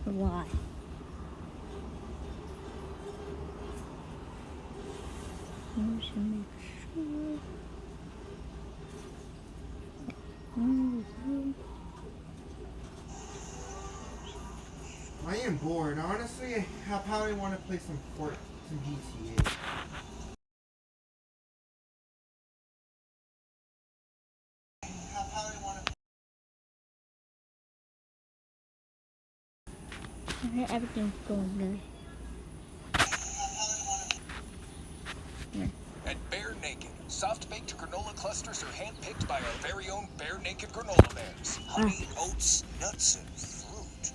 Why? I should make sure. I am bored. Honestly, I probably want to play some GTA. Everything's going good. At Bear Naked, soft-baked granola clusters are hand-picked by our very own Bear Naked granola bears. Honey, oats, nuts, and fruit.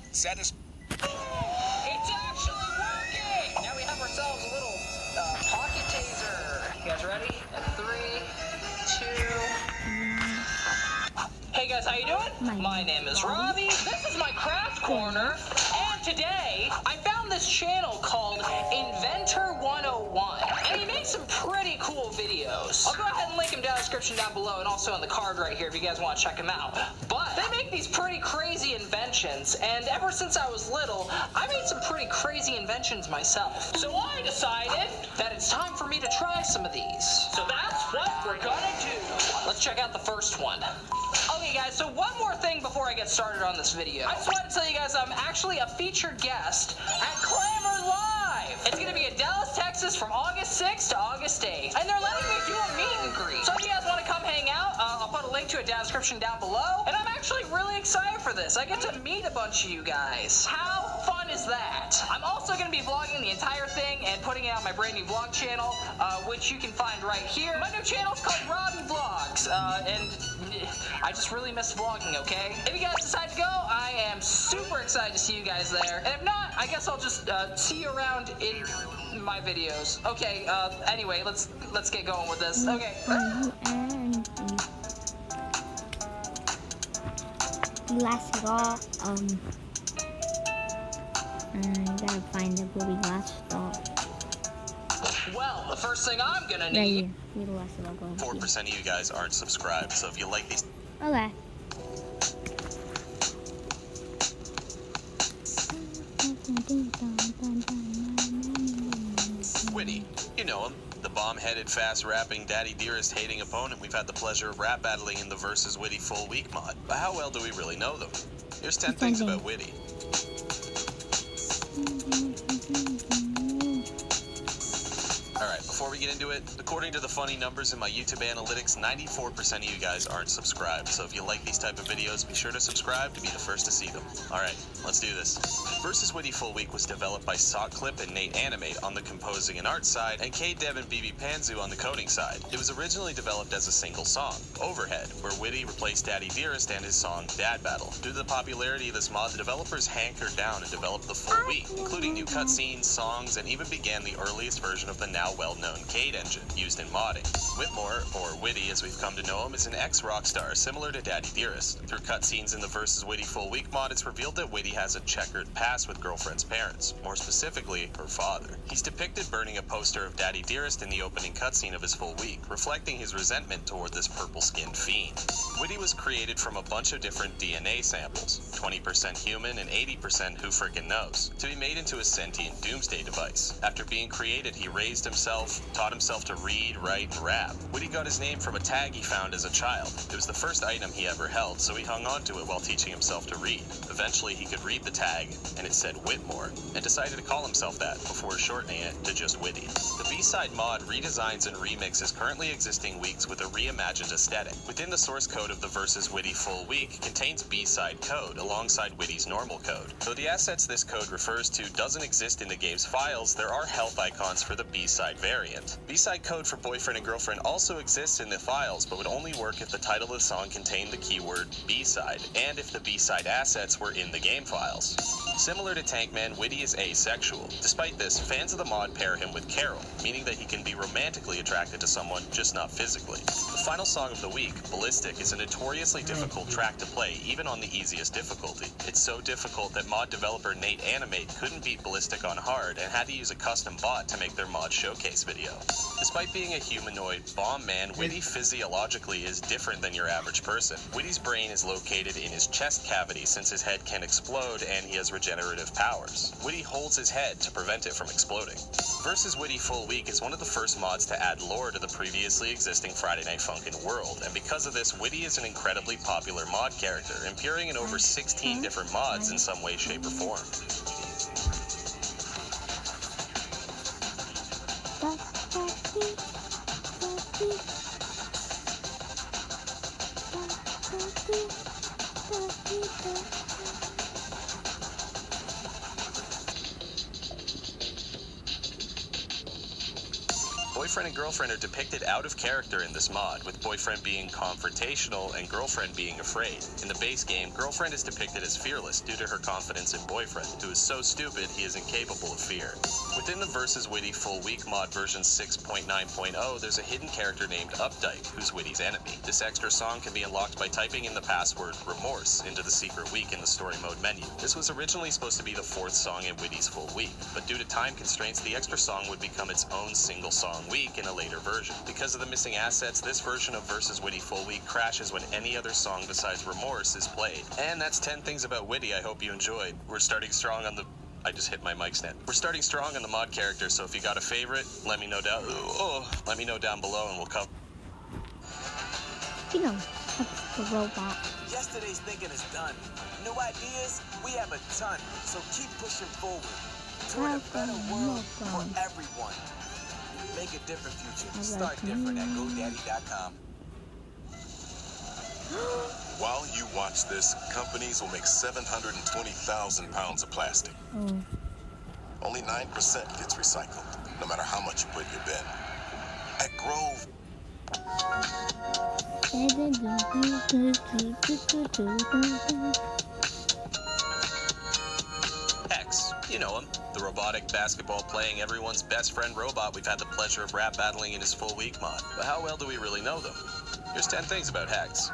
It's actually working! Now we have ourselves a little pocket taser. You guys ready? And 3, 2... Hey guys, how you doing? My name is Robbie. This is my craft corner. And today, I found this channel called Inventor 101. And he makes some pretty cool videos. I'll go ahead and link him down in the description down below and also on the card right here if you guys want to check him out. But they make these pretty crazy inventions. And ever since I was little, I made some pretty crazy inventions myself. So I decided that it's time for me to try some of these. So that's what we're gonna do. Let's check out the first one. Okay guys, so one more thing before I get started on this video. I just wanted to tell you guys I'm actually a featured guest at Clamor Live. It's gonna be in Dallas, Texas from August 6th to August 8th. And they're letting me do a meet and greet. So if you guys want to come hang out, I'll put a link to it down in the description down below. And I'm actually really excited for this. I get to meet a bunch of you guys. How fun is that? I'm also gonna be vlogging the entire thing and putting it on my brand new vlog channel, which you can find right here. My new channel is called Robbie Vlogs, and I just really miss vlogging, okay? If you guys decide to go, I am super excited to see you guys there. And if not, I guess I'll just see you around in my videos. Okay, anyway, let's get going with this. Okay. Last of all, I gotta find the movie last stop. Well, the first thing I'm gonna Right need... here. See the last of all going 4% of you guys aren't subscribed, so if you like these... Okay. Witty, you know him. The bomb-headed, fast-rapping, Daddy Dearest hating opponent we've had the pleasure of rap battling in the Versus Witty Full Week mod. But how well do we really know them? Here's 10 things about Witty. Alright, before we get into it, according to the funny numbers in my YouTube analytics, 94% of you guys aren't subscribed, so if you like these type of videos, be sure to subscribe to be the first to see them. Alright, let's do this. Versus Witty Full Week was developed by SockClip and Nate Animate on the composing and art side, and K-Dev and BB Panzu on the coding side. It was originally developed as a single song, Overhead, where Witty replaced Daddy Dearest and his song Dad Battle. Due to the popularity of this mod, the developers hankered down and developed the full week, including new cutscenes, songs, and even began the earliest version of the now well-known Cade engine, used in modding. Whitmore, or Witty as we've come to know him, is an ex-rockstar similar to Daddy Dearest. Through cutscenes in the Versus Witty Full Week mod, it's revealed that Witty has a checkered past with Girlfriend's parents, more specifically, her father. He's depicted burning a poster of Daddy Dearest in the opening cutscene of his full week, reflecting his resentment toward this purple-skinned fiend. Witty was created from a bunch of different DNA samples, 20% human and 80% who frickin' knows, to be made into a sentient doomsday device. After being created, he raised himself, taught himself to read, write, and rap. Witty got his name from a tag he found as a child. It was the first item he ever held, so he hung on to it while teaching himself to read. Eventually, he could read the tag, and it said Whitmore, and decided to call himself that before shortening it to just Witty. The B-side mod redesigns and remixes currently existing weeks with a reimagined aesthetic. Within the source code of the Versus Witty Full Week contains B-side code alongside Witty's normal code. Though the assets this code refers to doesn't exist in the game's files, there are health icons for the B-side variant. B-side code for Boyfriend and Girlfriend also exists in the files, but would only work if the title of the song contained the keyword B-side, and if the B-side assets were in the game files. Similar to Tankman, Witty is asexual. Despite this, fans of the mod pair him with Carol, meaning that he can be romantically attracted to someone, just not physically. The final song of the week, Ballistic, is a notoriously difficult track to play, even on the easiest difficulty. It's so difficult that mod developer Nate Animate couldn't beat Ballistic on hard and had to use a custom bot to make their mod showcase showcase video. Despite being a humanoid bomb man, Whitty physiologically is different than your average person. Whitty's brain is located in his chest cavity since his head can explode and he has regenerative powers. Whitty holds his head to prevent it from exploding. Versus Whitty Full Week is one of the first mods to add lore to the previously existing Friday Night Funkin' world, and because of this, Whitty is an incredibly popular mod character, appearing in over 16 different mods in some way, shape, or form. Boyfriend and girlfriend are depicted out of character in this mod, with boyfriend being confrontational and girlfriend being afraid. In the base game, girlfriend is depicted as fearless due to her confidence in boyfriend, who is so stupid he is incapable of fear. Within the Versus Whitty Full Week mod version 6.9.0, there's a hidden character named Updike, who's Whitty's enemy. This extra song can be unlocked by typing in the password remorse into the secret week in the story mode menu. This was originally supposed to be the 4th song in Whitty's Full Week, but due to time constraints, the extra song would become its own single song week in a later version. Because of the missing assets, this version of Versus Whitty Full Week crashes when any other song besides Remorse is played. And that's 10 things about Whitty I hope you enjoyed. We're starting strong on the... I just hit my mic stand. We're starting strong on the mod character, so if you got a favorite, let me know down below and we'll cover. You know, that's the robot. Yesterday's thinking is done. New ideas, we have a ton, so keep pushing forward toward a better world for everyone. Make a different future. Start different at GoDaddy.com. While you watch this, companies will make 720,000 pounds of plastic. Only 9% gets recycled, no matter how much you put in your bin. At Grove, Hex, you know him. The robotic basketball playing everyone's best friend robot we've had the pleasure of rap battling in his Full Week mod. But how well do we really know them? Here's 10 things about Hex.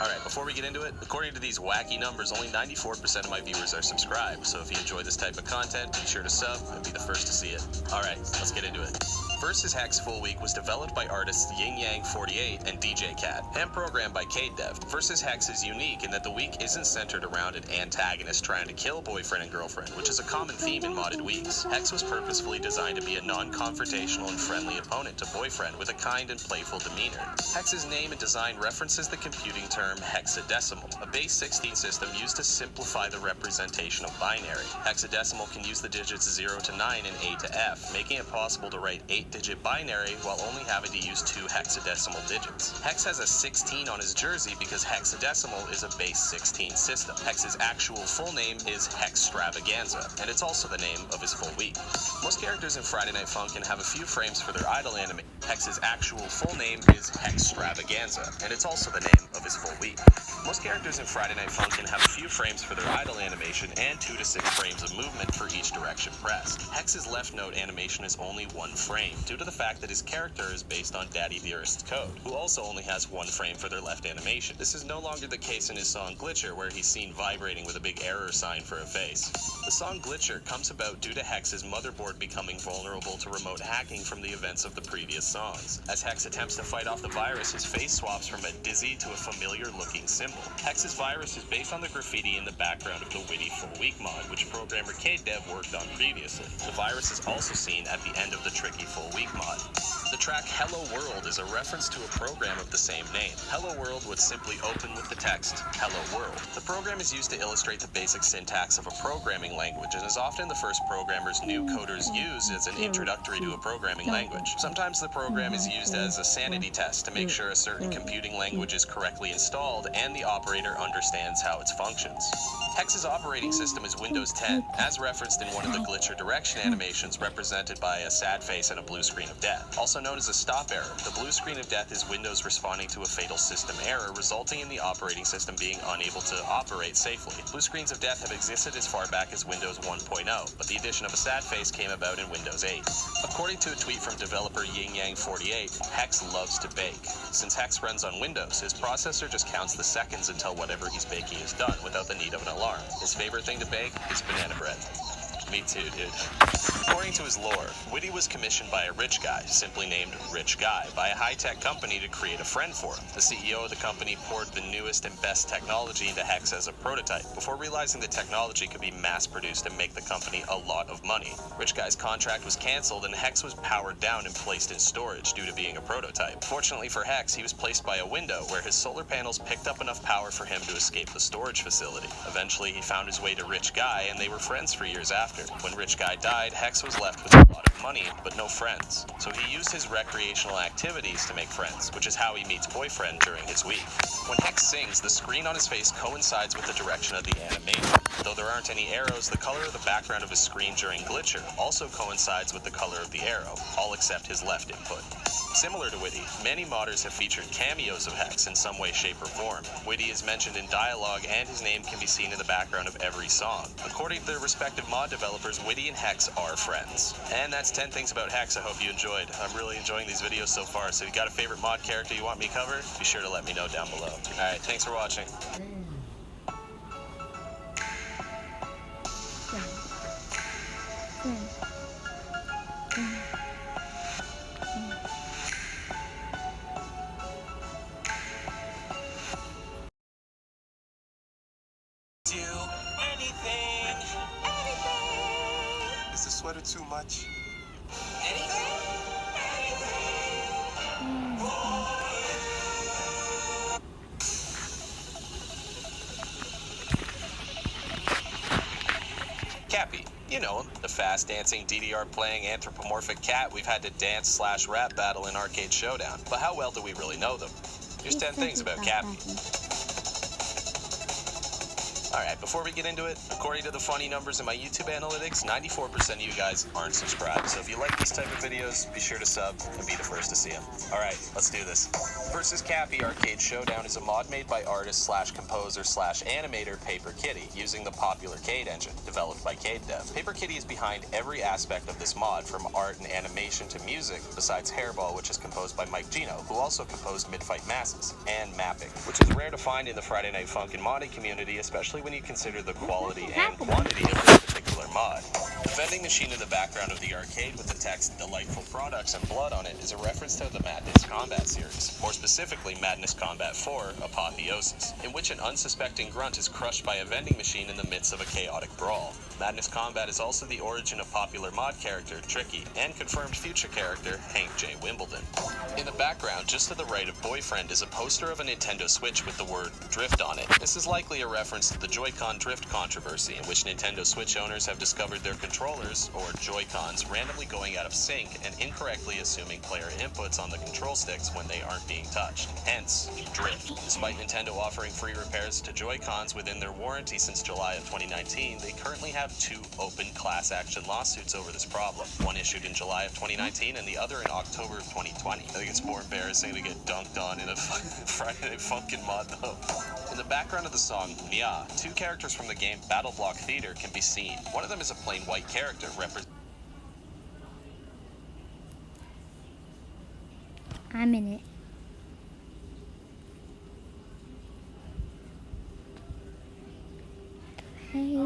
Alright, before we get into it, according to these wacky numbers, only 94% of my viewers are subscribed, so if you enjoy this type of content, be sure to sub and be the first to see it. Alright, let's get into it. Versus Hex Full Week was developed by artists Yin Yang 48 and DJ Cat, and programmed by Cadev. Versus Hex is unique in that the week isn't centered around an antagonist trying to kill boyfriend and girlfriend, which is a common theme in modded weeks. Hex was purposefully designed to be a non-confrontational and friendly opponent to boyfriend with a kind and playful demeanor. Hex's name and design references the computing term hexadecimal, a base 16 system used to simplify the representation of binary. Hexadecimal can use the digits 0 to 9 and A to F, making it possible to write 8-digit binary while only having to use 2 hexadecimal digits. Hex has a 16 on his jersey because hexadecimal is a base 16 system. Hex's actual full name is Hextravaganza, and it's also the name of his full week. Most characters in Friday Night Funkin' have a few frames for their idle animation. Hex's actual full name is Hextravaganza, and it's also the name of his full week. Most characters in Friday Night Funkin' have a few frames for their idle animation and 2 to 6 frames of movement for each direction pressed. Hex's left note animation is only 1 frame, due to the fact that his character is based on Daddy Dearest's code, who also only has 1 frame for their left animation. This is no longer the case in his song Glitcher, where he's seen vibrating with a big error sign for a face. The song Glitcher comes about due to Hex's motherboard becoming vulnerable to remote hacking from the events of the previous songs. As Hex attempts to fight off the virus, his face swaps from a dizzy to a familiar-looking symbol. Hex's virus is based on the graffiti in the background of the Whitty Full Week mod, which programmer Cadev worked on previously. The virus is also seen at the end of the Tricky Full Week mod. The track Hello World is a reference to a program of the same name. Hello World would simply open with the text, Hello World. The program is used to illustrate the basic syntax of a programming language and is often the first programmers new coders use as an introductory to a programming language. Sometimes the program is used as a sanity test to make sure a certain computing language is correctly installed and the operator understands how it functions. Hex's operating system is Windows 10, as referenced in one of the Glitcher direction animations represented by a sad face and a blue screen of death. Also known as a stop error. The blue screen of death is Windows responding to a fatal system error, resulting in the operating system being unable to operate safely. Blue screens of death have existed as far back as Windows 1.0, but the addition of a sad face came about in Windows 8. According to a tweet from developer Yin Yang 48, Hex loves to bake. Since Hex runs on Windows, his processor just counts the seconds until whatever he's baking is done without the need of an alarm. His favorite thing to bake is banana bread. Me too, dude. According to his lore, Witty was commissioned by a rich guy, simply named Rich Guy, by a high-tech company to create a friend for him. The CEO of the company poured the newest and best technology into Hex as a prototype, before realizing the technology could be mass-produced and make the company a lot of money. Rich Guy's contract was cancelled and Hex was powered down and placed in storage due to being a prototype. Fortunately for Hex, he was placed by a window where his solar panels picked up enough power for him to escape the storage facility. Eventually, he found his way to Rich Guy, and they were friends for years after. When Rich Guy died, Hex was left with a lot of money, but no friends. So he used his recreational activities to make friends, which is how he meets Boyfriend during his week. When Hex sings, the screen on his face coincides with the direction of the animation. Though there aren't any arrows, the color of the background of his screen during Glitcher also coincides with the color of the arrow, all except his left input. Similar to Witty, many modders have featured cameos of Hex in some way, shape, or form. Witty is mentioned in dialogue, and his name can be seen in the background of every song. According to their respective mod developers, Witty and Hex are friends. And that's 10 things about Hex I hope you enjoyed. I'm really enjoying these videos so far, so if you got a favorite mod character you want me covered, be sure to let me know down below. Alright, thanks for watching. Do anything. Is the sweater too much? Cappy. You know him, the fast-dancing, DDR-playing, anthropomorphic cat we've had to dance/rap battle in Arcade Showdown. But how well do we really know them? Here's 10 things about Cappy. Alright, before we get into it, according to the funny numbers in my YouTube analytics, 94% of you guys aren't subscribed. So if you like these type of videos, be sure to sub and be the first to see them. Alright, let's do this. Versus Cappy Arcade Showdown is a mod made by artist/composer/animator Paper Kitty using the popular Cade engine, developed by Cade Dev. Paper Kitty is behind every aspect of this mod, from art and animation to music, besides Hairball, which is composed by Mike Gino, who also composed Midfight Masses, and mapping, which is rare to find in the Friday Night Funkin' modding community, especially when you consider the quality and quantity of this particular mod. The vending machine in the background of the arcade with the text "Delightful Products" and blood on it is a reference to the Madness Combat series, more specifically Madness Combat 4 Apotheosis, in which an unsuspecting grunt is crushed by a vending machine in the midst of a chaotic brawl. Madness Combat is also the origin of popular mod character Tricky and confirmed future character Hank J. Wimbledon. In the background, just to the right of Boyfriend, is a poster of a Nintendo Switch with the word drift on it. This is likely a reference to the Joy-Con drift controversy, in which Nintendo Switch owners have discovered their controllers, or Joy-Cons, randomly going out of sync and incorrectly assuming player inputs on the control sticks when they aren't being touched. Hence, drift. Despite Nintendo offering free repairs to Joy-Cons within their warranty since July of 2019, they currently have 2 open class action lawsuits over this problem. One issued in July of 2019 and the other in October of 2020. I think it's more embarrassing to get dunked on in a Friday Night Funkin' mod though. In the background of the song Mia, 2 characters from the game Battle Block Theater can be seen. One of them is a plain white character I'm in it. Hey,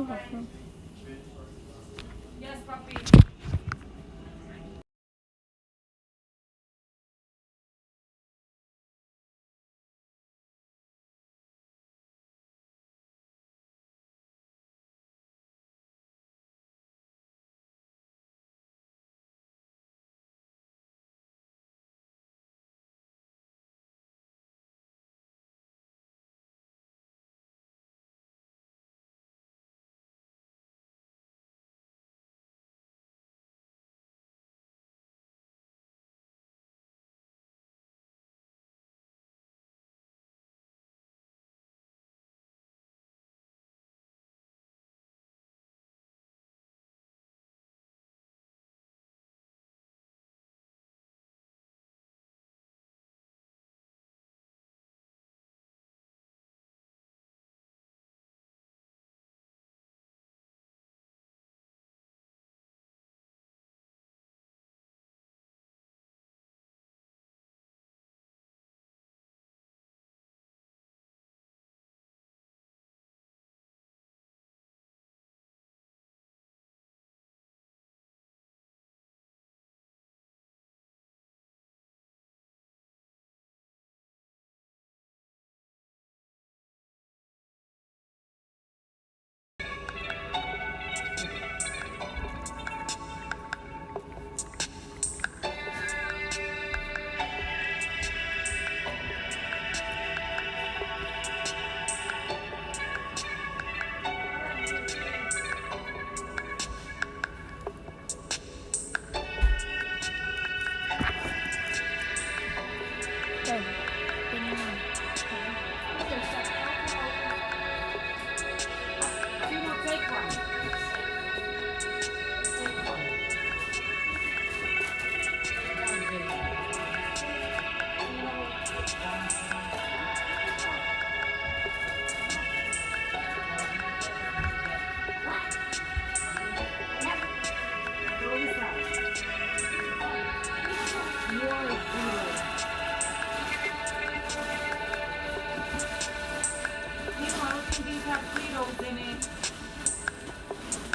have Fritos in it.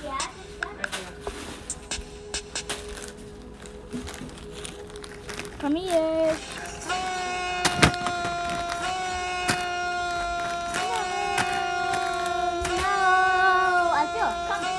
Yeah. Right there. Come here. No, I feel comfortable.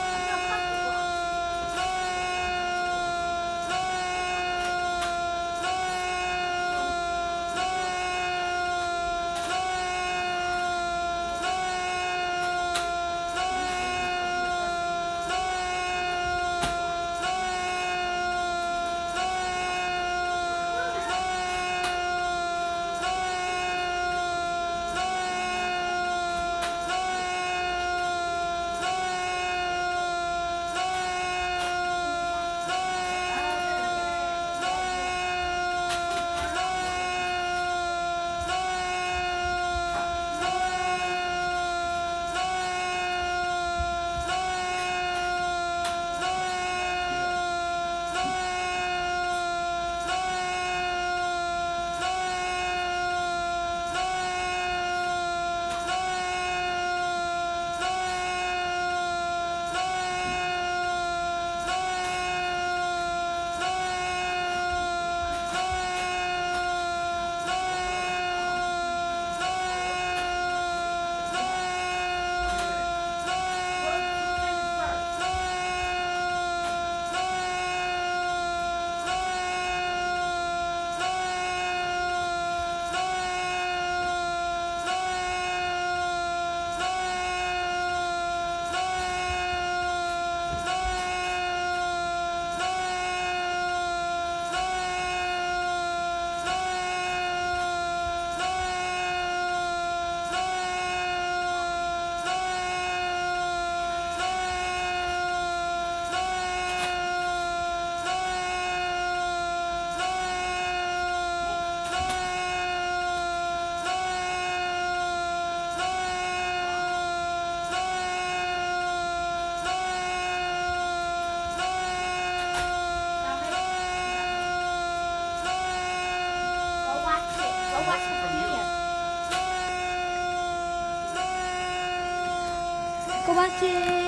Go watch it.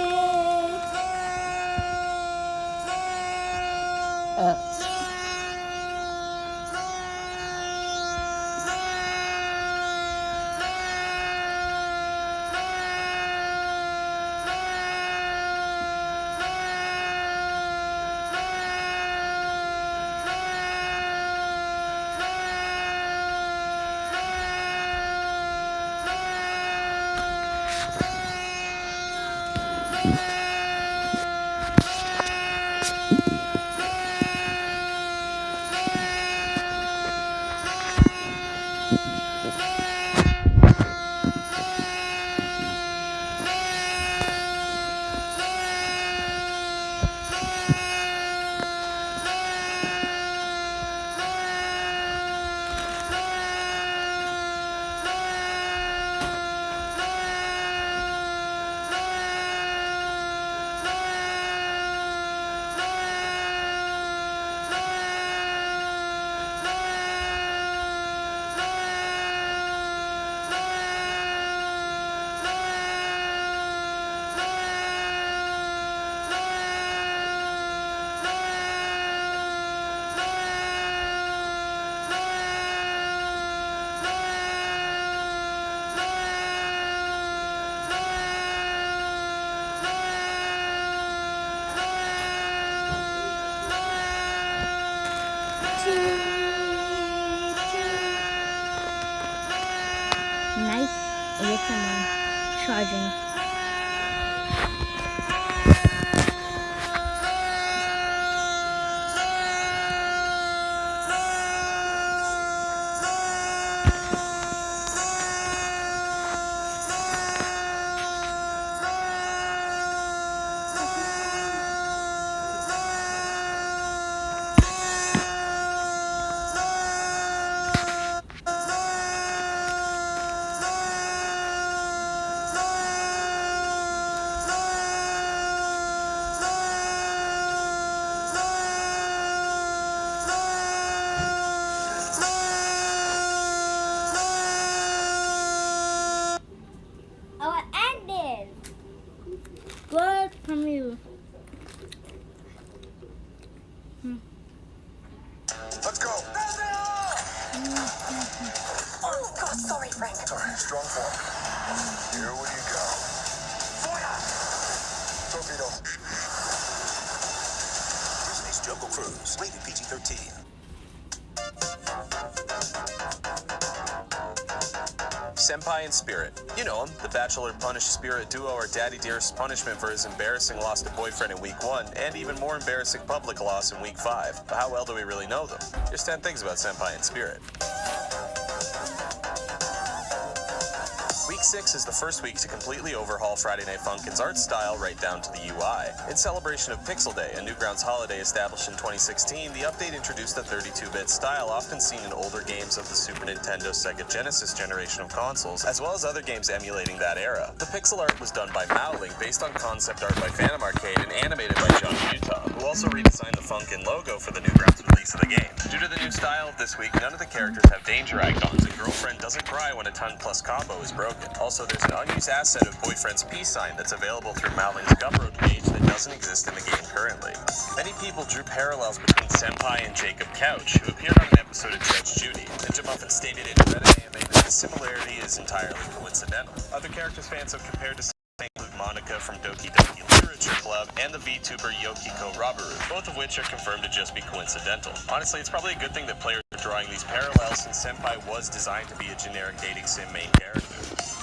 Nice ASMR charging. Sorry, Frank. Sorry, strong form. Here we go. Fire! Torpedo. Disney's Jungle Cruise, rated PG-13. Senpai and Spirit. You know him, the Bachelor Punished Spirit duo are Daddy Dearest's punishment for his embarrassing loss to boyfriend in week 1, and even more embarrassing public loss in week 5. But how well do we really know them? Here's 10 things about Senpai and Spirit. Week 6 is the first week to completely overhaul Friday Night Funkin's art style right down to the UI. In celebration of Pixel Day, a Newgrounds holiday established in 2016, the update introduced a 32-bit style often seen in older games of the Super Nintendo, Sega Genesis generation of consoles, as well as other games emulating that era. The pixel art was done by Mowling, based on concept art by Phantom Arcade and animated by John Utah, who also redesigned the Funkin logo for the Newgrounds release of the game. Due to the new style of this week, none of the characters have danger icons, and Girlfriend doesn't cry when a ton-plus combo is broken. Also, there's an unused asset of Boyfriend's peace sign that's available through Mowling's Gumroad page that doesn't exist in the game currently. Many people drew parallels between Senpai and Jacob Couch, who appeared on an episode of Judge Judy. Ninja Muffin stated in Reddit AMA that the similarity is entirely coincidental. Other characters fans have compared to include Monica from Doki Doki Literature Club and the VTuber Yokiko Rabaru, both of which are confirmed to just be coincidental. Honestly, it's probably a good thing that players are drawing these parallels, since Senpai was designed to be a generic dating sim main character.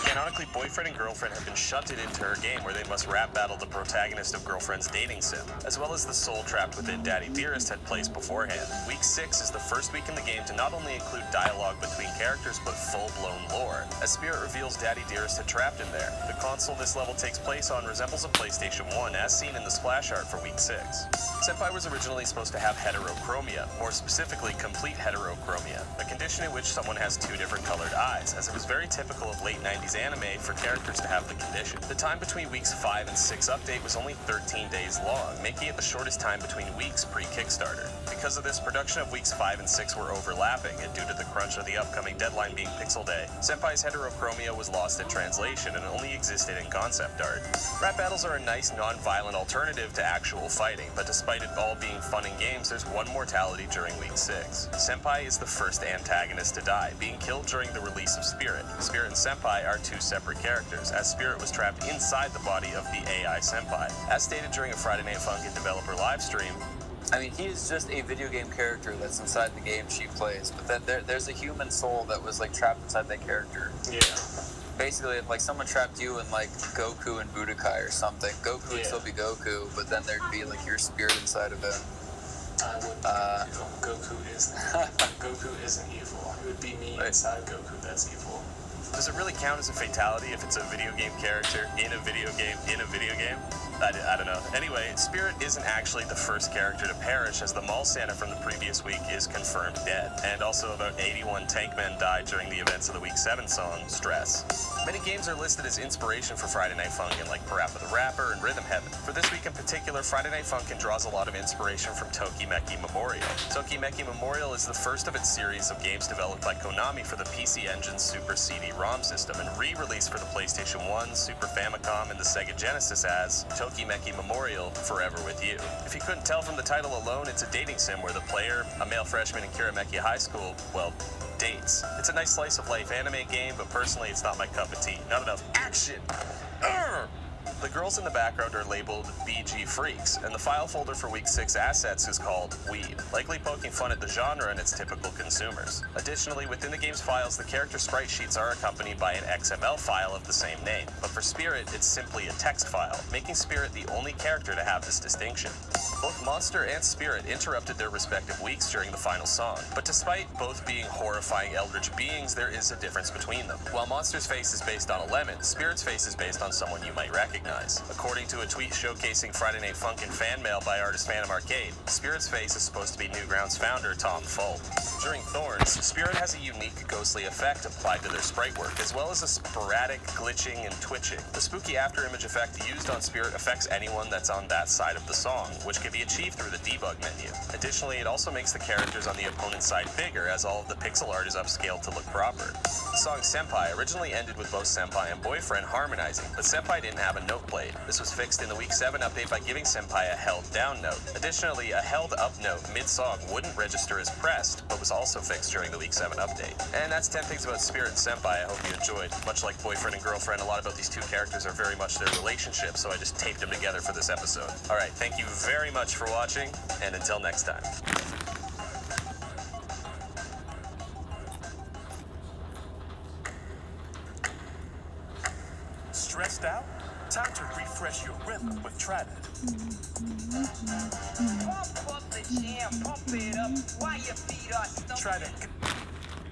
Canonically, Boyfriend and Girlfriend have been shunted into her game, where they must rap battle the protagonist of Girlfriend's dating sim, as well as the soul trapped within Daddy Dearest had placed beforehand. Week 6 is the first week in the game to not only include dialogue between characters, but full-blown lore, as Spirit reveals Daddy Dearest had trapped him there. The console this level takes place on resembles a PlayStation 1, as seen in the splash art for Week 6. Senpai was originally supposed to have heterochromia, more specifically complete heterochromia, a condition in which someone has 2 different colored eyes, as it was very typical of late 90s anime for characters to have the condition. The time between weeks 5 and 6 update was only 13 days long, making it the shortest time between weeks pre-Kickstarter. Because of this, production of weeks 5 and 6 were overlapping, and due to the crunch of the upcoming deadline being Pixel Day, Senpai's heterochromia was lost in translation and only existed in concept art. Rap battles are a nice non-violent alternative to actual fighting, but despite it all being fun in games, there's one mortality during week 6. Senpai is the first antagonist to die, being killed during the release of Spirit. Spirit and Senpai are 2 separate characters, as Spirit was trapped inside the body of the AI Senpai. As stated during a Friday Night Funkin' developer livestream, I mean, he is just a video game character that's inside the game she plays, but there's a human soul that was like trapped inside that character. Yeah. Basically, if like someone trapped you in like Goku and Budokai or something, Goku would still be Goku, but then there'd be like your spirit inside of him. I wouldn't Goku isn't evil. It would be me inside Goku that's evil. Does it really count as a fatality if it's a video game character in a video game in a video game? I don't know. Anyway, Spirit isn't actually the first character to perish, as the Mall Santa from the previous week is confirmed dead, and also about 81 Tankmen died during the events of the Week 7 song, Stress. Many games are listed as inspiration for Friday Night Funkin', like Parappa the Rapper and Rhythm Heaven. For this week in particular, Friday Night Funkin' draws a lot of inspiration from Tokimeki Memorial. Tokimeki Memorial is the first of its series of games developed by Konami for the PC Engine's Super CD-ROM system, and re-released for the PlayStation 1, Super Famicom, and the Sega Genesis as Tokimeki Memorial Forever With You. If you couldn't tell from the title alone, it's a dating sim where the player, a male freshman in Kirameki High School, well, dates. It's a nice slice of life anime game, but personally it's not my cup of tea. Not enough action! Urgh! The girls in the background are labeled BG Freaks, and the file folder for Week 6 assets is called Weeb, likely poking fun at the genre and its typical consumers. Additionally, within the game's files, the character sprite sheets are accompanied by an XML file of the same name, but for Spirit, it's simply a text file, making Spirit the only character to have this distinction. Both Monster and Spirit interrupted their respective weeks during the final song, but despite both being horrifying eldritch beings, there is a difference between them. While Monster's face is based on a lemon, Spirit's face is based on someone you might recognize. According to a tweet showcasing Friday Night Funkin' fan mail by artist Phantom Arcade, Spirit's face is supposed to be Newgrounds founder Tom Fulp. During Thorns, Spirit has a unique ghostly effect applied to their sprite work, as well as a sporadic glitching and twitching. The spooky afterimage effect used on Spirit affects anyone that's on that side of the song, which can be achieved through the debug menu. Additionally, it also makes the characters on the opponent's side bigger, as all of the pixel art is upscaled to look proper. The song Senpai originally ended with both Senpai and Boyfriend harmonizing, but Senpai didn't have a note played. This was fixed in the Week 7 update by giving Senpai a held down note. Additionally, a held up note mid-song wouldn't register as pressed, but was also fixed during the Week 7 update. And that's 10 things about Spirit and Senpai I hope you enjoyed. Much like Boyfriend and Girlfriend, a lot about these two characters are very much their relationship, so I just taped them together for this episode. Alright, thank you very much for watching, and until next time. Stressed out? Time to refresh your rhythm with Trident. Trident.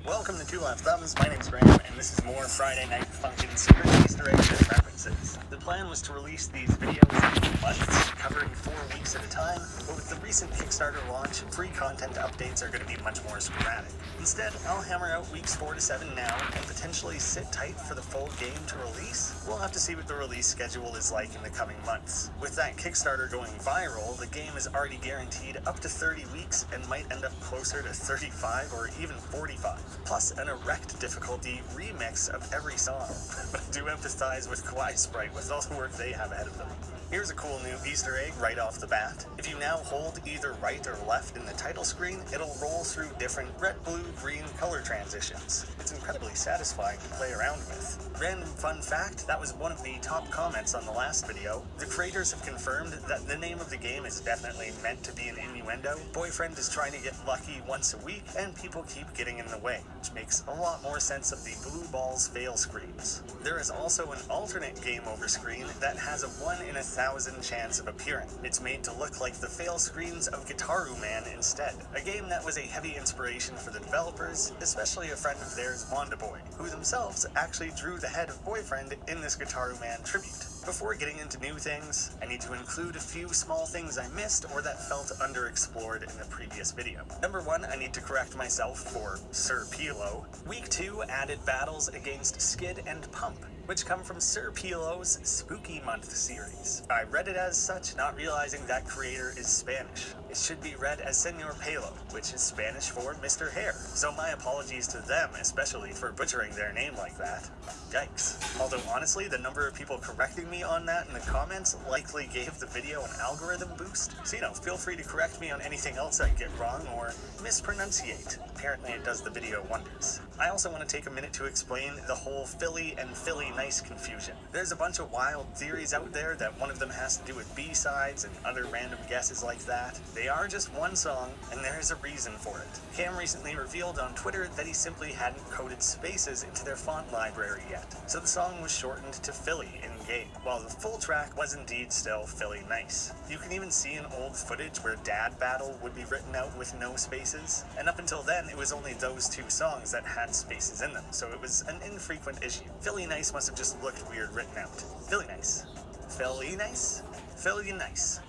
Welcome to Two Left Thumbs. My name's Graham, and this is more Friday Night Funkin' secret Easter eggs and references. The plan was to release these videos in months, covering 4 weeks at a time, but with the recent Kickstarter launch, free content updates are going to be much more sporadic. Instead, I'll hammer out weeks 4 to 7 now, and potentially sit tight for the full game to release. We'll have to see what the release schedule is like in the coming months. With that Kickstarter going viral, the game is already guaranteed up to 30 weeks and might end up closer to 35 or even 45. Plus an erect difficulty remix of every song. But I do empathize with Kawaii Sprite with all the work they have ahead of them. Here's a cool new Easter egg right off the bat. If you now hold either right or left in the title screen, it'll roll through different red, blue, green color transitions. It's incredibly satisfying to play around with. Random fun fact, that was one of the top comments on the last video. The creators have confirmed that the name of the game is definitely meant to be an innuendo. Boyfriend is trying to get lucky once a week, and people keep getting in the way, which makes a lot more sense of the blue balls fail screens. There is also an alternate game over screen that has a 1 in 1,000 chance of appearing. It's made to look like the fail screens of Gitaru Man instead, a game that was a heavy inspiration for the developers, especially a friend of theirs, Mondaboy, who themselves actually drew the head of Boyfriend in this Gitaru Man tribute. Before getting into new things, I need to include a few small things I missed or that felt underexplored in the previous video. Number 1, I need to correct myself for Sir Pilo. Week 2 added battles against Skid and Pump, which come from Sir Pilo's Spooky Month series. I read it as such, not realizing that creator is Spanish. It should be read as Senor Pelo, which is Spanish for Mr. Hair. So my apologies to them, especially for butchering their name like that. Yikes. Although honestly, the number of people correcting me on that in the comments likely gave the video an algorithm boost. So feel free to correct me on anything else I get wrong or mispronunciate. Apparently it does the video wonders. I also want to take a minute to explain the whole Philly and Philly Nice confusion. There's a bunch of wild theories out there that one of them has to do with B-sides and other random guesses like that. They are just one song, and there is a reason for it. Cam recently revealed on Twitter that he simply hadn't coded spaces into their font library yet, so the song was shortened to Philly in-game, while the full track was indeed still Philly Nice. You can even see in old footage where Dad Battle would be written out with no spaces, and up until then it was only those 2 songs that had spaces in them, so it was an infrequent issue. Philly Nice must have just looked weird written out. Philly Nice. Philly Nice? Philly Nice.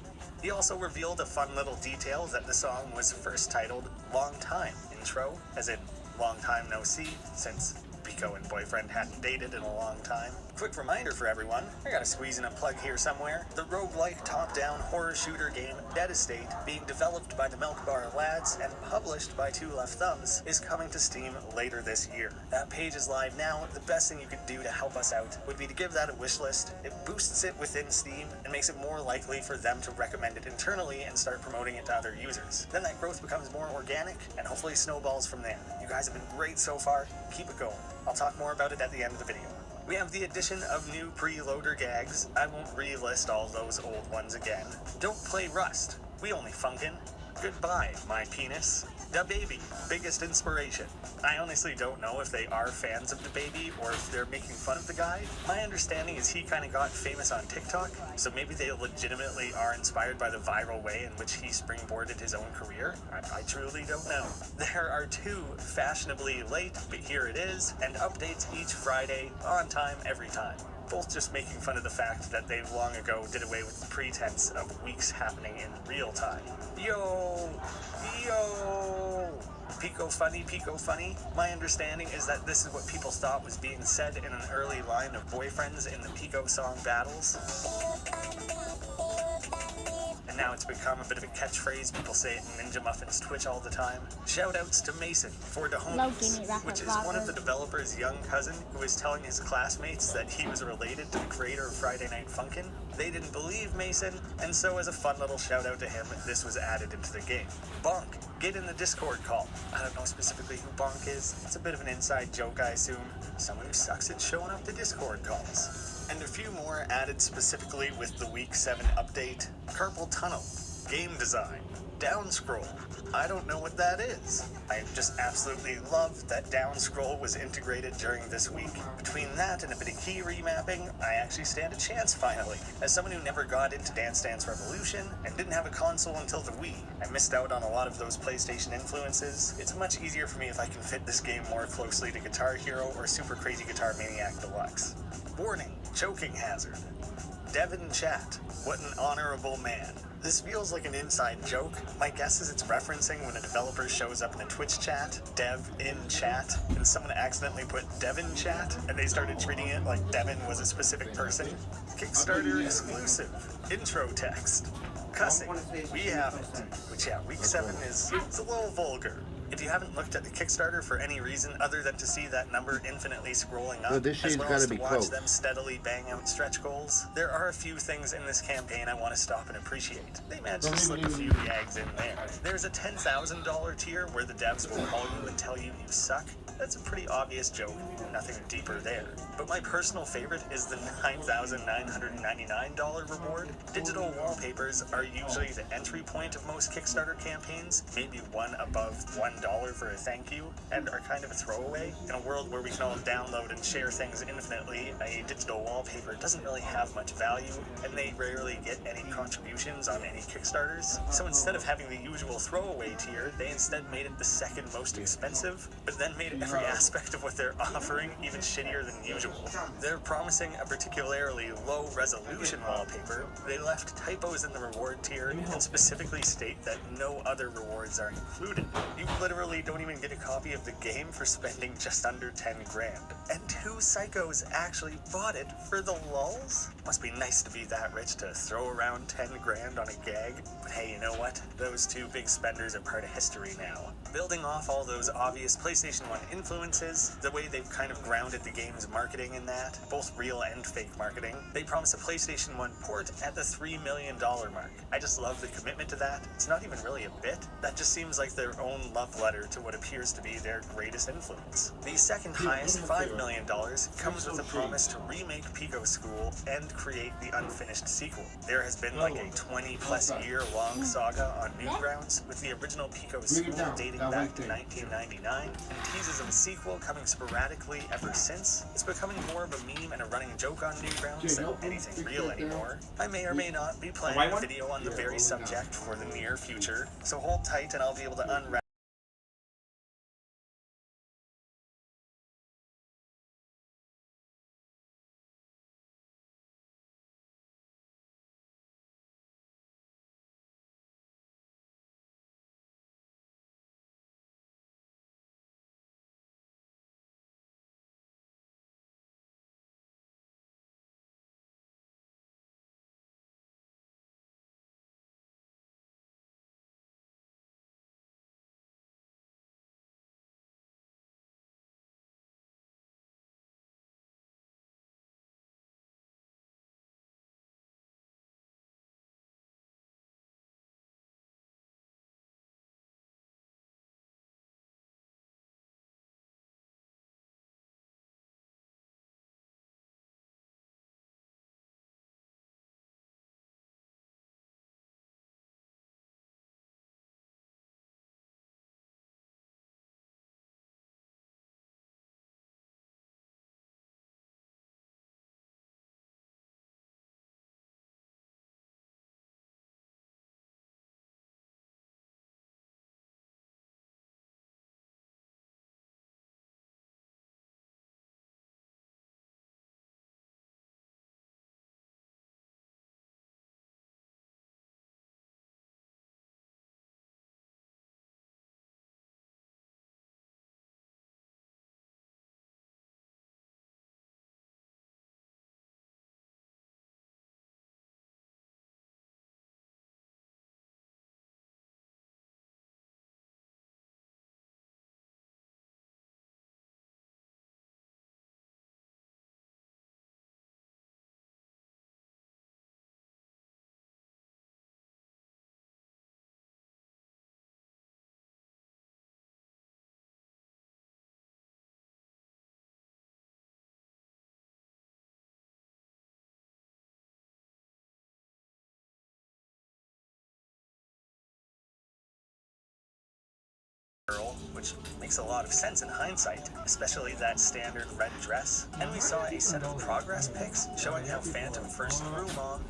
He also revealed a fun little detail that the song was first titled Long Time Intro, as in long time no see, since Pico and Boyfriend hadn't dated in a long time. Quick reminder for everyone, I gotta squeeze in a plug here somewhere. The roguelike top-down horror shooter game Dead Estate, being developed by the Milk Bar Lads and published by Two Left Thumbs, is coming to Steam later this year. That page is live now. The best thing you could do to help us out would be to give that a wish list. It boosts it within Steam and makes it more likely for them to recommend it internally and start promoting it to other users. Then that growth becomes more organic and hopefully snowballs from there. You guys have been great so far. Keep it going. I'll talk more about it at the end of the video. We have the addition of new preloader gags. I won't relist all those old ones again. Don't play Rust. We only funkin'. Goodbye, my penis. DaBaby, biggest inspiration. I honestly don't know if they are fans of DaBaby or if they're making fun of the guy. My understanding is he kind of got famous on TikTok, so maybe they legitimately are inspired by the viral way in which he springboarded his own career. I truly don't know. There are 2 fashionably late, but here it is, and updates each Friday, on time, every time. Both just making fun of the fact that they long ago did away with the pretense of weeks happening in real time. Yo! Pico funny. My understanding is that this is what people thought was being said in an early line of Boyfriends in the Pico song battles. and now it's become a bit of a catchphrase. People say it in Ninja Muffin's Twitch all the time. Shoutouts to Mason for the homies, which is one of the developer's young cousin who was telling his classmates that he was related to the creator of Friday Night Funkin'. They didn't believe Mason, and so as a fun little shout out to him, this was added into the game. Bonk, get in the Discord call. I don't know specifically who Bonk is. It's a bit of an inside joke, I assume. Someone who sucks at showing up to Discord calls. And a few more added specifically with the Week 7 update. Carpal Tunnel, game design, down scroll. I don't know what that is. I just absolutely love that down scroll was integrated during this week. Between that and a bit of key remapping, I actually stand a chance finally. As someone who never got into Dance Dance Revolution and didn't have a console until the Wii, I missed out on a lot of those PlayStation influences. It's much easier for me if I can fit this game more closely to Guitar Hero or Super Crazy Guitar Maniac Deluxe. Warning, choking hazard. Devin Chat, what an honorable man. This feels like an inside joke. My guess is it's referencing when a developer shows up in a Twitch chat, dev in chat, and someone accidentally put Devin Chat, and they started treating it like Devin was a specific person. Kickstarter exclusive. Intro text. Cussing. We have it. Which, yeah, Week 7 is a little vulgar. If you haven't looked at the Kickstarter for any reason other than to see that number infinitely scrolling up, as well as to watch them steadily bang out stretch goals, there are a few things in this campaign I want to stop and appreciate. They managed to slip a few gags in there. There's a $10,000 tier where the devs will call you and tell you you suck. That's a pretty obvious joke, nothing deeper there. But my personal favorite is the $9,999 reward. Digital wallpapers are usually the entry point of most Kickstarter campaigns, maybe one above $1 for a thank you, and are kind of a throwaway. In a world where we can all download and share things infinitely, a digital wallpaper doesn't really have much value, and they rarely get any contributions on any Kickstarters. So instead of having the usual throwaway tier, they instead made it the second most expensive, but then made every aspect of what they're offering even shittier than usual. They're promising a particularly low resolution wallpaper. They left typos in the reward tier and specifically state that no other rewards are included. You literally don't even get a copy of the game for spending just under 10 grand. And 2 psychos actually bought it for the lulz? Must be nice to be that rich to throw around 10 grand on a gag. But hey, you know what? Those 2 big spenders are part of history now. Building off all those obvious PlayStation 1 influences, the way they've kind of grounded the game's marketing in that, both real and fake marketing, they promise a PlayStation 1 port at the $3 million mark. I just love the commitment to that. It's not even really a bit. That just seems like their own love letter to what appears to be their greatest influence. The second highest, $5 million, comes with a promise to remake Pico School and create the unfinished sequel. There has been like a 20-plus year long saga on Newgrounds, with the original Pico School dating back to 1999, and teases of a sequel coming sporadically ever since. It's becoming more of a meme and a running joke on Newgrounds than anything real anymore. I may or may not be planning a video on the very subject for the near future, so hold tight and I'll be able to unwrap girl, which makes a lot of sense in hindsight, especially that standard red dress. And we saw a set of progress pics showing how Phantom first threw Mom.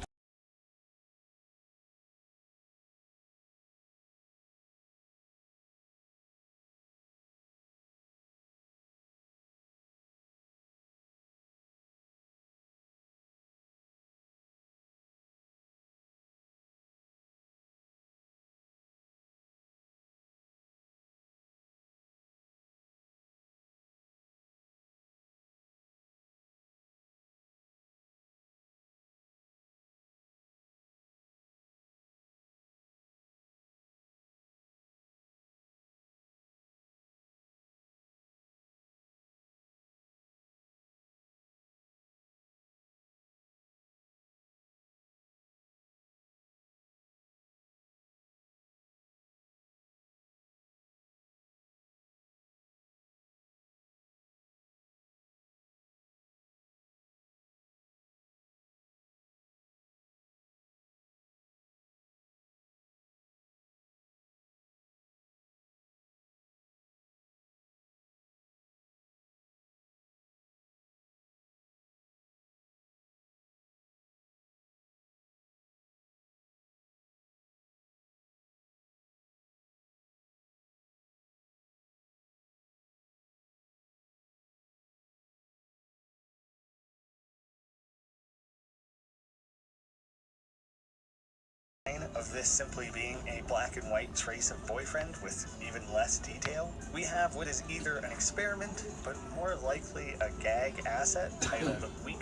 Of this simply being a black and white trace of boyfriend with even less detail, we have what is either an experiment, but more likely a gag asset titled Weak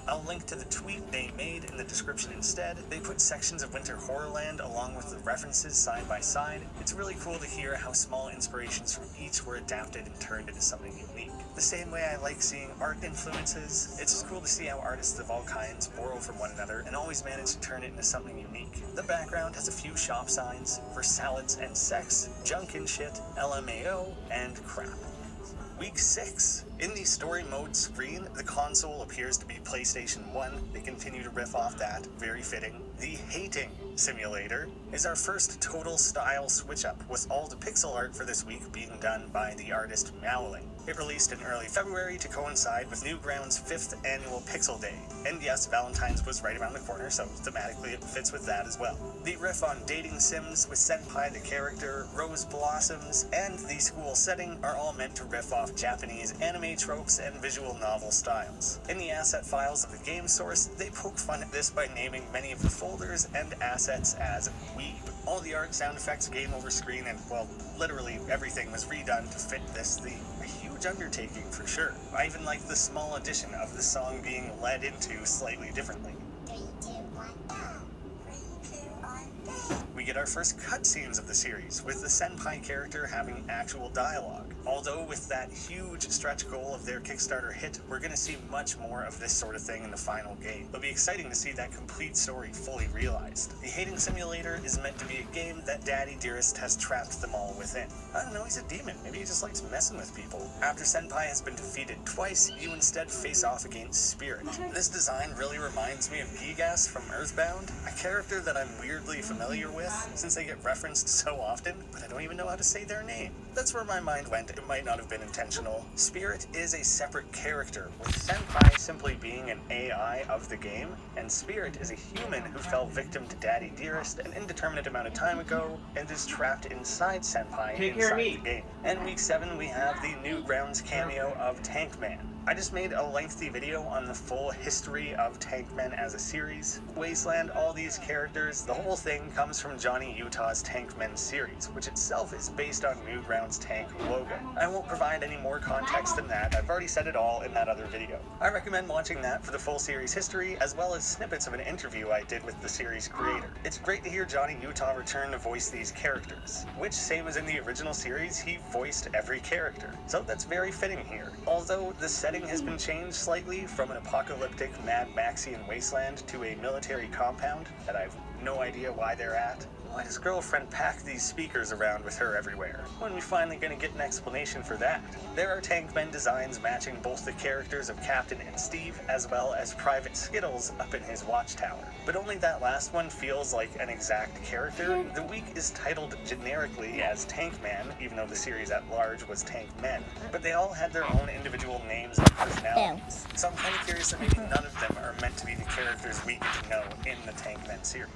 I'll link to the tweet they made in the description instead. They put sections of Winter Horrorland along with the references side by side. It's really cool to hear how small inspirations from each were adapted and turned into something unique. The same way I like seeing art influences, it's just cool to see how artists of all kinds borrow from one another and always manage to turn it into something unique. The background has a few shop signs for salads and sex, junk and shit, LMAO, and crap. Week 6. In the story mode screen, the console appears to be PlayStation 1. They continue to riff off that, very fitting. The Hating Simulator is our first total style switch up, with all the pixel art for this week being done by the artist Mowling. It released in early February to coincide with Newgrounds' 5th annual Pixel Day. And yes, Valentine's was right around the corner, so thematically it fits with that as well. The riff on dating sims with Senpai the character, Rose Blossoms, and the school setting are all meant to riff off Japanese anime tropes and visual novel styles. In the asset files of the game source, they poke fun at this by naming many of the folders and assets as weeb. All the art, sound effects, game over screen, and, well, literally everything was redone to fit this theme. A huge undertaking for sure. I even like the small addition of the song being led into slightly differently. 3, 2, 1, go! 3, 2, 1, go! We get our first cutscenes of the series, with the Senpai character having actual dialogue. Although with that huge stretch goal of their Kickstarter hit, we're going to see much more of this sort of thing in the final game. It'll be exciting to see that complete story fully realized. The Hating Simulator is meant to be a game that Daddy Dearest has trapped them all within. I don't know, he's a demon. Maybe he just likes messing with people. After Senpai has been defeated twice, you instead face off against Spirit. This design really reminds me of Gigas from Earthbound, a character that I'm weirdly familiar with since they get referenced so often, but I don't even know how to say their name. That's where my mind went. It might not have been intentional. Spirit is a separate character, with Senpai simply being an AI of the game, and Spirit is a human who fell victim to Daddy Dearest an indeterminate amount of time ago and is trapped inside Senpai inside the game. And week 7 we have the Newgrounds cameo of Tankman. I just made a lengthy video on the full history of Tankmen as a series. Wasteland, all these characters, the whole thing comes from Johnny Utah's Tankmen series, which itself is based on Newgrounds' Tank logo. I won't provide any more context than that, I've already said it all in that other video. I recommend watching that for the full series history, as well as snippets of an interview I did with the series creator. It's great to hear Johnny Utah return to voice these characters, which, same as in the original series, he voiced every character. So that's very fitting here. Although the setting has been changed slightly from an apocalyptic Mad Maxian wasteland to a military compound that I've no idea why they're at. Why does Girlfriend pack these speakers around with her everywhere? When are we finally going to get an explanation for that? There are Tankmen designs matching both the characters of Captain and Steve, as well as Private Skittles up in his watchtower. But only that last one feels like an exact character. The week is titled generically as Tankman, even though the series at large was Tankmen, but they all had their own individual names and personalities. So I'm kind of curious that maybe none of them are meant to be the characters we get to know in the Tankmen series.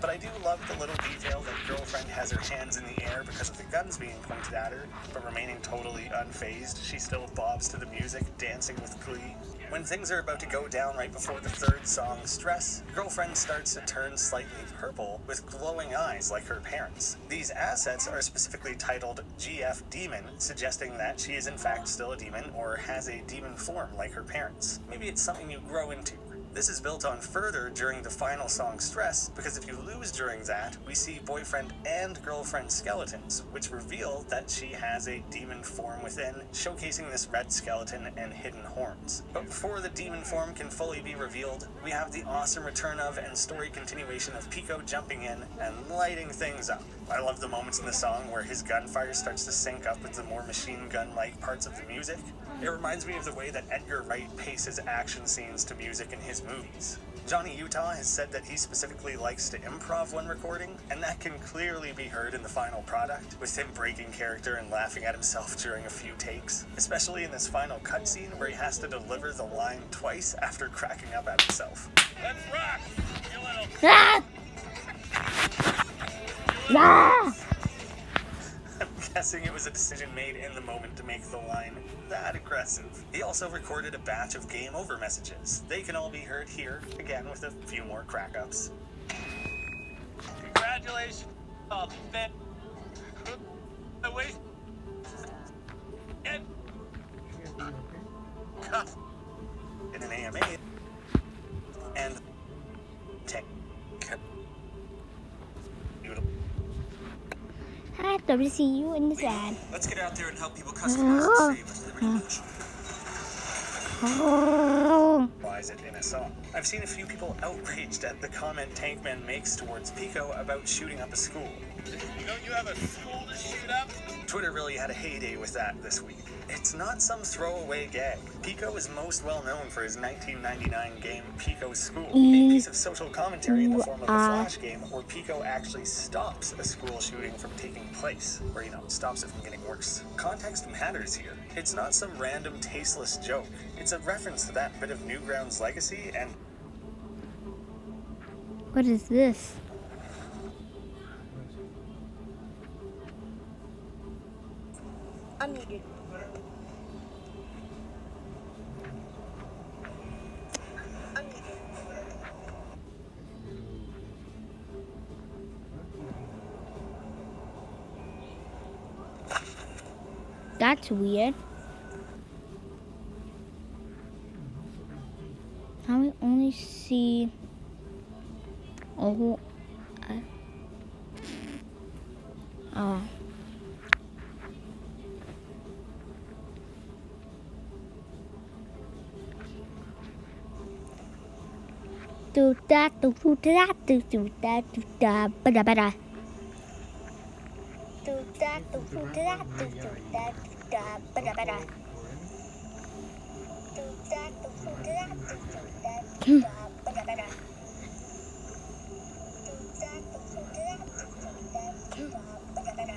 But I do love the little detail that Girlfriend has her hands in the air because of the guns being pointed at her, but remaining totally unfazed. She still bobs to the music, dancing with glee. When things are about to go down right before the third song, Stress, Girlfriend starts to turn slightly purple with glowing eyes like her parents. These assets are specifically titled GF Demon, suggesting that she is in fact still a demon or has a demon form like her parents. Maybe it's something you grow into. This is built on further during the final song Stress, because if you lose during that, we see boyfriend and girlfriend skeletons, which reveal that she has a demon form within, showcasing this red skeleton and hidden horns. But before the demon form can fully be revealed, we have the awesome return of and story continuation of Pico jumping in and lighting things up. I love the moments in the song where his gunfire starts to sync up with the more machine gun-like parts of the music. It reminds me of the way that Edgar Wright paces action scenes to music in his movies. Johnny Utah has said that he specifically likes to improv when recording, and that can clearly be heard in the final product, with him breaking character and laughing at himself during a few takes, especially in this final cutscene where he has to deliver the line twice after cracking up at himself. Let's rock, you little... Ah! Ah! I'm guessing it was a decision made in the moment to make the line that aggressive. He also recorded a batch of game over messages. They can all be heard here, again with a few more crack-ups. Congratulations, in an AMA, hope to see you in this ad. Let's get out there and help people customize and save Liberty Mutual. Lies it in a song. I've seen a few people outraged at the comment Tankman makes towards Pico about shooting up a school. Don't you have a school to shoot up? Twitter really had a heyday with that this week. It's not some throwaway gag. Pico is most well known for his 1999 game Pico's School, a piece of social commentary in the form of a flash game where Pico actually stops a school shooting from taking place, or stops it from getting worse. Context matters here. It's not some random tasteless joke. It's a reference to that bit of Newgrounds legacy and... What is this? Unmuted. That's weird. Now we only see oh. Do that, do that, do that, do that, bada bada. Do that, do that, do that, bada bada. Do that, do that, do that, bada bada. Do that, do that, do that, bada bada.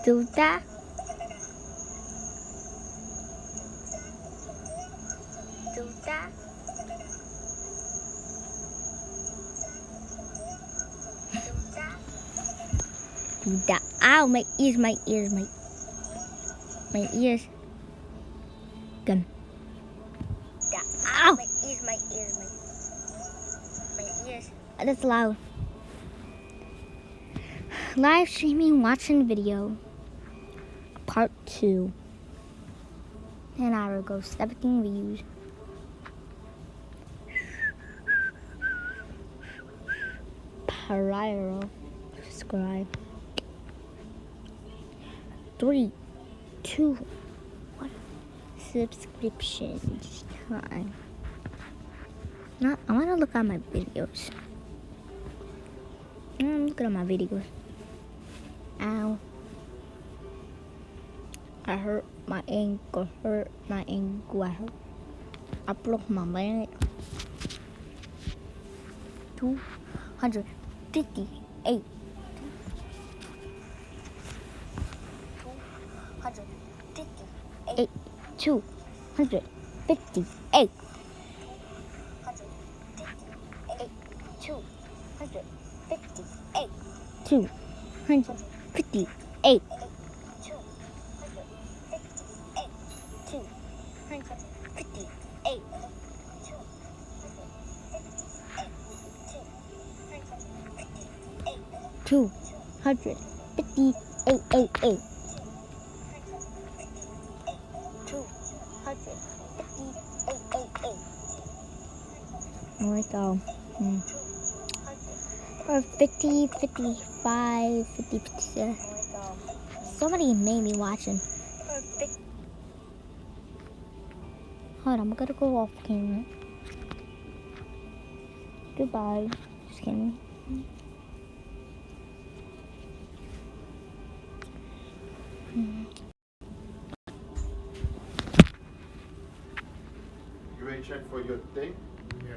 Do that. Do that. Do that. Ow, my ears. Gun. Ow. My ears. That's loud. Live streaming, watching video. Part 2. 10 hours ago, 17 views. Prior subscribe. 3, 2, 1. Subscriptions time. Now I want to look at my videos. I'm looking at my videos. Ow. I hurt my ankle. I broke my leg. 258. 258. 258. 258. 258. Oh my god. 50, 55, 50, 56. Somebody made me watching. Hold on, I'm gonna go off camera. Goodbye. Just kidding. You ready to check for your thing? Yeah.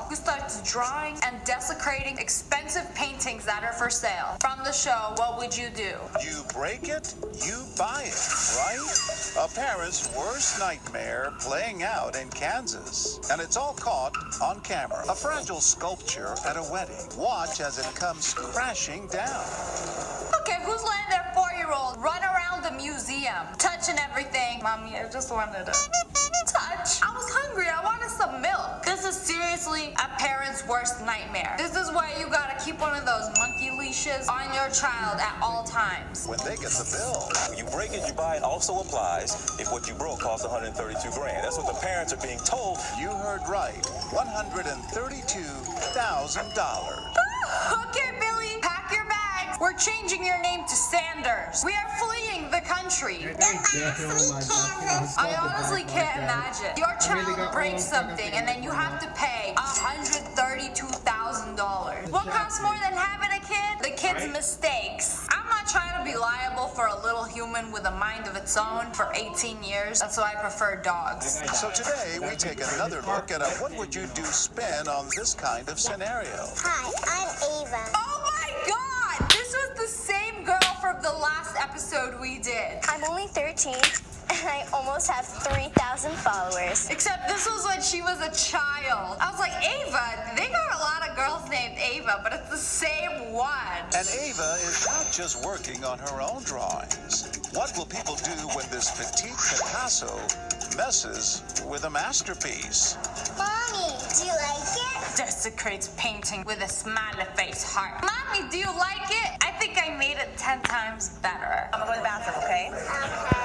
who starts drawing and desecrating expensive paintings that are for sale. From the show, what would you do? You break it, you buy it, right? A parent's worst nightmare playing out in Kansas. And it's all caught on camera. A fragile sculpture at a wedding. Watch as it comes crashing down. Okay, who's letting their 4-year-old run around the museum, touching everything? Mommy, I just wanted to touch. I was hungry. I wanted some milk. This is seriously a parent's worst nightmare. This is why you gotta keep one of those monkey leashes on your child at all times. When they get the bill. You break it, you buy it also applies if what you broke costs $132 grand. That's what the parents are being told. You heard right. $132,000. Okay, Billy, pack your bags. We're changing your name to Sanders. We are fleeing the country. I honestly can't imagine. Your child breaks something and then you have to pay $132,000. What costs more than having a kid? The kid's mistakes. I'm not trying to be liable for a little human with a mind of its own for 18 years. That's why I prefer dogs. So today we take another look at a what would you do spin on this kind of scenario. Hi, I'm Ava. Oh my God! This was the same girl from the last episode we did. I'm only 13, and I almost have 3,000 followers. Except this was when she was a child. I was like, Ava, they got a lot of girls named Ava, but it's the same one. And Ava is not just working on her own drawings. What will people do when this petite Picasso messes with a masterpiece? Mommy, do you like it? Desecrates painting with a smiley face heart. Mommy, do you like it? I think I made it 10 times better. I'm gonna go to the bathroom, okay?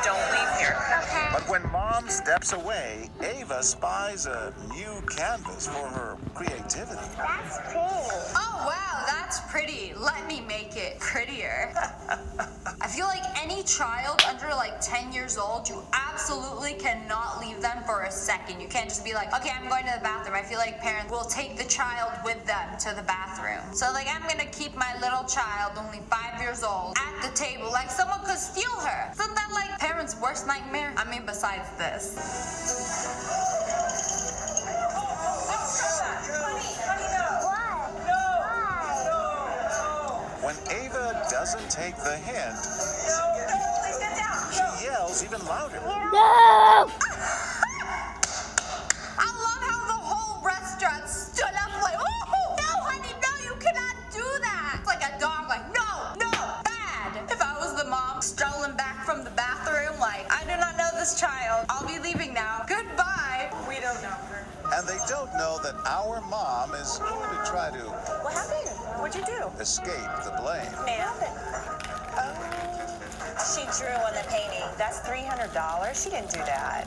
Don't leave here. Okay. But when Mom steps away, Ava spies a new canvas for her creativity. That's pretty. Oh, wow, that's pretty. Let me make it prettier. I feel like any child under like 10 years old, you absolutely cannot leave them for a second. You can't just be like, okay, I'm going to the bathroom. I feel like parents will take the child with them to the bathroom. So like, I'm gonna keep my little child, only 5 years old, at the table. Like someone could steal her. Isn't that like parents' worst nightmare? I mean, besides this. When Ava doesn't take the hint, she yells even louder. No! I love how the whole restaurant stood up like, oh, no, honey, no, you cannot do that. It's like a dog, like, no, bad. If I was the mom strolling back from the bathroom, like, I do not know this child. I'll be leaving now. Goodbye. We don't know her. And they don't know that our mom is going to try to What happened? What'd you do? escape the blame. What happened? She drew on the painting. That's $300. She didn't do that.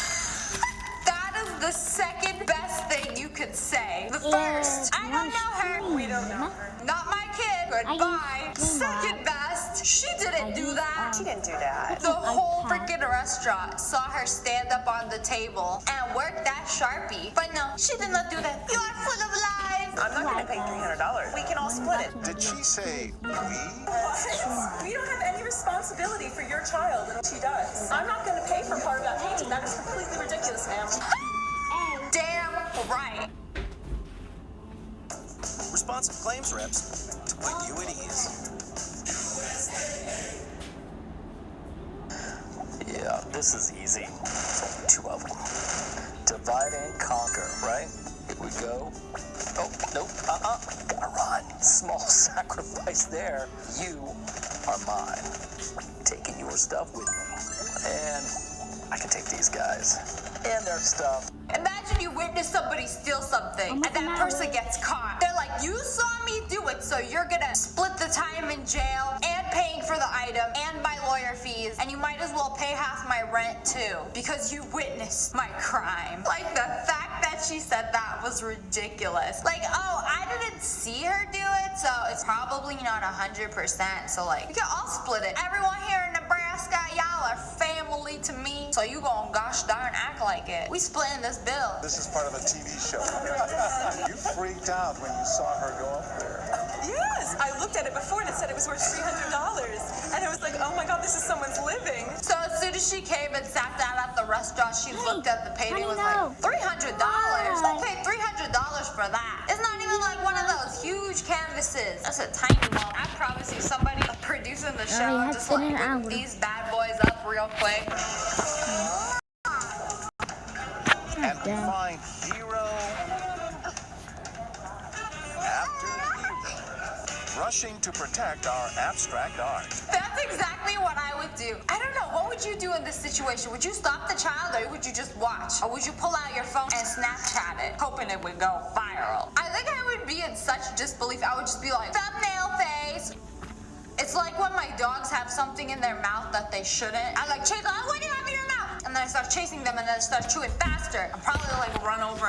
That is the second best thing you could say. The first, I don't know her. We don't know her. Not my kid. Goodbye. Second best, she didn't do that. She didn't do that. The whole freaking restaurant saw her stand up on the table and work that Sharpie. But no, she did not do that. You are full of lies. I'm not going to pay $300. We can all split it. Did she say we? We don't have any responsibility for your child, and she does. I'm not going to pay for part of that painting. That is completely ridiculous, ma'am. Damn right. Responsive claims reps to put you at ease. Yeah, this is easy. Two of them. Divide and conquer, right? Here we go. Oh, nope, gotta run. Small sacrifice there. You are mine. Taking your stuff with me. And I can take these guys and their stuff. Imagine you witness somebody steal something and that person gets caught. They're like, you saw me do it, so you're gonna split the time in jail and paying for the item and my lawyer fees, and you might as well pay half my rent too because you witnessed my crime. Like the fact that she said that was ridiculous. Like, oh, I didn't see her do it, so it's probably not 100%. So like, we can all split it. Everyone here in Nebraska, y'all are family to me, so you gonna gosh darn act like it. We splitting this bill. This is part of a TV show. You freaked out when you saw her go up there. Yes, I looked at it before and it said it was worth $300. And I was like, oh my God, this is someone's living. So as soon as she came and sat down at the restaurant, she looked at the painting and was like, $300? I'll pay $300 for that. Isn't huge canvases. That's a tiny one. I promise you, somebody, a producer in the show, you have just to like do an whip hour. these bad boys up real quick. And we find hero after hero rushing to protect our abstract art. That's exactly what I would do. I don't know, what would you do in this situation? Would you stop the child or would you just watch? Or would you pull out your phone and Snapchat it, hoping it would go viral? I think I would be in such disbelief. I would just be like, thumbnail face. It's like when my dogs have something in their mouth that they shouldn't. I like chase, oh, what do you have in your mouth? And then I start chasing them and then I start chewing faster. I'll probably like run over